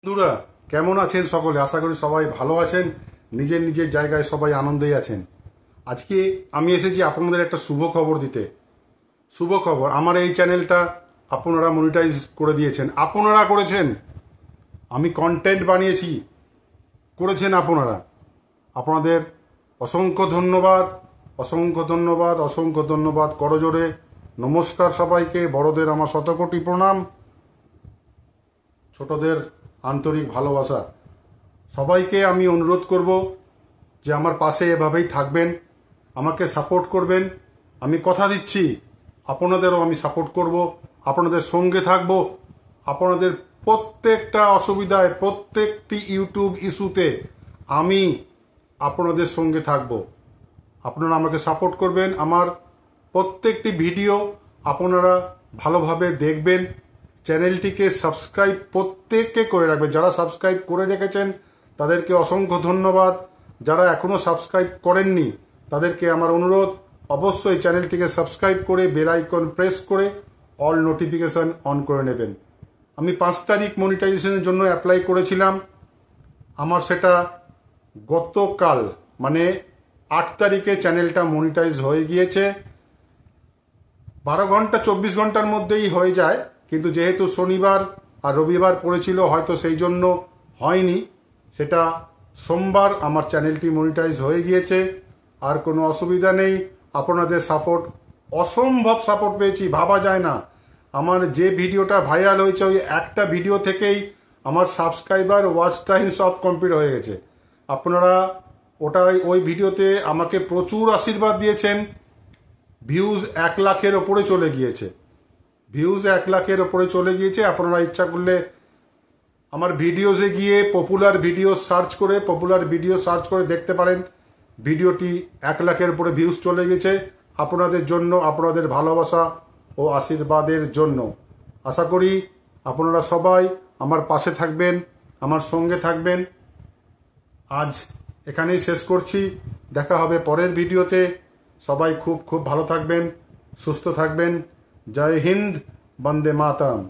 বন্ধুরা কেমন আছেন সকলে? আশা করি সবাই ভালো আছেন, নিজের নিজের জায়গায় সবাই আনন্দেই আছেন। আজকে আমি এসেছি আপনাদের একটা শুভ খবর দিতে। শুভ খবর, আমার এই চ্যানেলটা আপনারা মনিটাইজ করে দিয়েছেন। আপনারা করেছেন, আমি কন্টেন্ট বানিয়েছি, করেছেন আপনারা। আপনাদের অসংখ্য ধন্যবাদ, অসংখ্য ধন্যবাদ, অসংখ্য ধন্যবাদ। করজোড়ে নমস্কার সবাইকে। বড়দের আমার শতকোটি প্রণাম, ছোটদের আন্তরিক ভালোবাসা। সবাইকে আমি অনুরোধ করব যে আমার পাশে এভাবেই থাকবেন, আমাকে সাপোর্ট করবেন। আমি কথা দিচ্ছি আপনাদেরও আমি সাপোর্ট করব, আপনাদের সঙ্গে থাকব। আপনাদের প্রত্যেকটা অসুবিধায়, প্রত্যেকটি ইউটিউব ইস্যুতে আমি আপনাদের সঙ্গে থাকব। আপনারা আমাকে সাপোর্ট করবেন। আমার প্রত্যেকটি ভিডিও আপনারা ভালোভাবে দেখবেন। চ্যানেলটিকে সাবস্ক্রাইব প্রত্যেককে করে রাখবেন। যারা সাবস্ক্রাইব করে রেখেছেন তাদেরকে অসংখ্য ধন্যবাদ। যারা এখনো সাবস্ক্রাইব করেননি তাদেরকে আমার অনুরোধ, অবশ্যই চ্যানেলটিকে সাবস্ক্রাইব করে বেল আইকন প্রেস করে অল নোটিফিকেশন অন করে নেবেন। আমি 5 তারিখ মনিটাইজেশনের জন্য অ্যাপ্লাই করেছিলাম। আমার সেটা গতকাল মানে 8 তারিখে চ্যানেলটা মনিটাইজ হয়ে গিয়েছে। 12 ঘন্টা 24 ঘন্টার মধ্যেই হয়ে যায়, কিন্তু যেহেতু শনিবার আর রবিবার পড়েছিল হয়তো সেই জন্য হয়নি। সেটা সোমবার আমার চ্যানেলটি মনিটাইজ হয়ে গিয়েছে। আর কোনো অসুবিধা নেই। আপনাদের সাপোর্ট, অসম্ভব সাপোর্ট পেয়েছি, ভাবা যায় না। আমার যে ভিডিওটা ভাইরাল হয়েছে ওই একটা ভিডিও থেকেই আমার সাবস্ক্রাইবার, ওয়াচ টাইম সব কমপ্লিট হয়ে গেছে। আপনারা ওই ভিডিওতে আমাকে প্রচুর আশীর্বাদ দিয়েছেন। ভিউজ 1 লাখের ওপরে চলে গিয়েছে। ভিউজ 1 লাখের ওপরে চলে গিয়েছে। আপনারা ইচ্ছা করলে আমার ভিডিওতে গিয়ে পপুলার ভিডিও সার্চ করে দেখতে পারেন। ভিডিওটি 1 লাখের উপরে ভিউজ চলে গেছে। আপনাদের জন্য, আপনাদের ভালোবাসা ও আশীর্বাদের জন্য। আশা করি আপনারা সবাই আমার পাশে থাকবেন, আমার সঙ্গে থাকবেন। আজ এখানেই শেষ করছি। দেখা হবে পরের ভিডিওতে। সবাই খুব খুব ভালো থাকবেন, সুস্থ থাকবেন। জয় হিন্দ, বন্দে মাতরম।